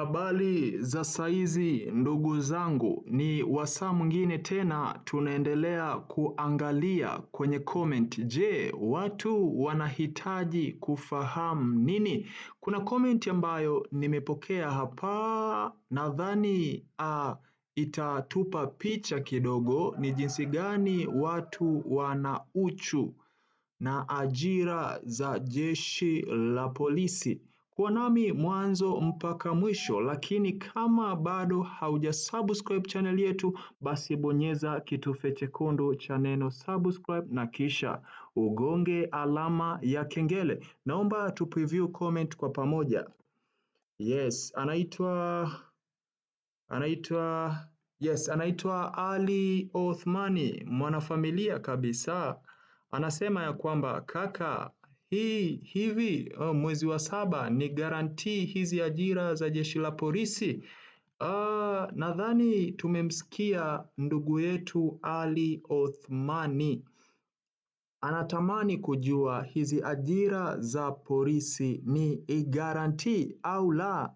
Habari za saizi ndugu zangu, ni wasaa mwingine tena tunaendelea kuangalia kwenye comment. Je, watu wanahitaji kufahamu nini? Kuna comment ambayo nimepokea hapa, nadhani itatupa picha kidogo ni jinsi gani watu wana uchu na ajira za jeshi la polisi. Kuwa nami mwanzo mpaka mwisho, lakini kama bado haujasubscribe channel yetu, basi bonyeza kitufe chekundu cha neno subscribe na kisha ugonge alama ya kengele. Naomba tu preview comment kwa pamoja. Yes, anaitwa Ali Othmani, mwanafamilia kabisa. Anasema ya kwamba kaka, hivi mwezi wa 7 ni guarantee hizi ajira za jeshi la polisi. Nadhani tumemsikia ndugu yetu Ali Othmani. Anatamani kujua hizi ajira za polisi ni guarantee au la.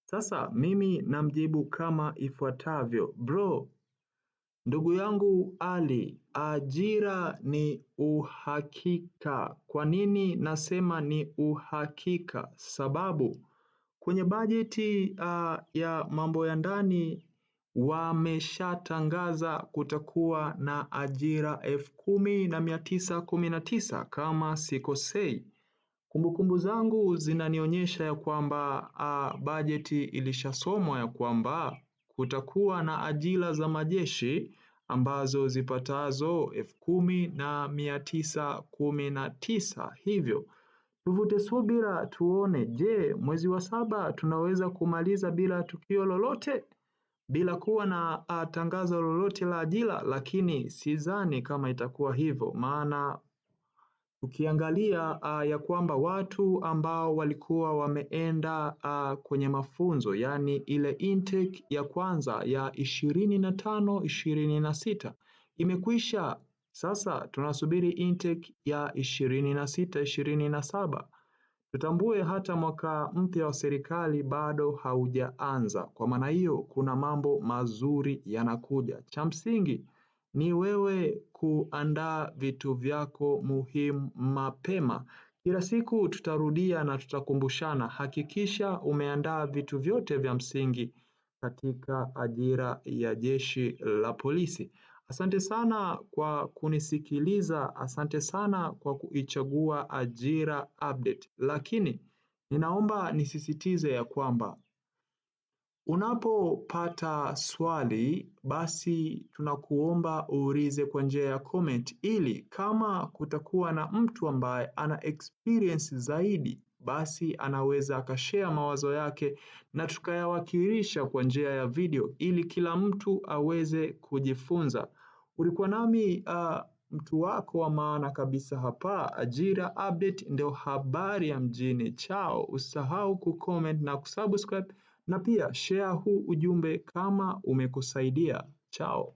Sasa mimi namjibu kama ifuatavyo. Bro, ndugu yangu Ali, ajira ni uhakika. Kwa nini nasema ni uhakika? Sababu kwenye bajeti ya mambo ya ndani wameshatangaza kutakuwa na ajira 10,919 kama sikosei. Kumbukumbu zangu zinanionyesha ya kwamba bajeti ilishasomwa ya kwamba kutakuwa na ajira za majeshi ambazo zipatazo 10,919. Hivyo tuvute subira tuone, je, mwezi wa 7 tunaweza kumaliza bila tukio lolote, bila kuwa na tangazo lolote la ajira? Lakini sidhani kama itakuwa hivyo, maana ukiangalia ya kwamba watu ambao walikuwa wameenda kwenye mafunzo, yani ile intake ya kwanza ya 25-26 imekwisha. Sasa tunasubiri intake ya 26-27. Tutambue hata mwaka mpya wa serikali bado haujaanza. Kwa maana hiyo kuna mambo mazuri yanakuja. Cha msingi ni wewe kuandaa vitu vyako muhimu mapema. Kila siku tutarudia na tutakumbushana, hakikisha umeandaa vitu vyote vya msingi katika ajira ya jeshi la polisi. Asante sana kwa kunisikiliza, asante sana kwa kuichagua Ajira Update. Lakini ninaomba nisisitize ya kwamba unapopata swali, basi tunakuomba uulize kwa njia ya comment, ili kama kutakuwa na mtu ambaye ana experience zaidi, basi anaweza akashare mawazo yake na tukayawakilisha kwa njia ya video, ili kila mtu aweze kujifunza. Ulikuwa nami mtu wako wa maana kabisa hapa. Ajira Update ndio habari ya mjini. Chao, usahau kucomment na kusubscribe, na pia share huu ujumbe kama umekusaidia. Chao.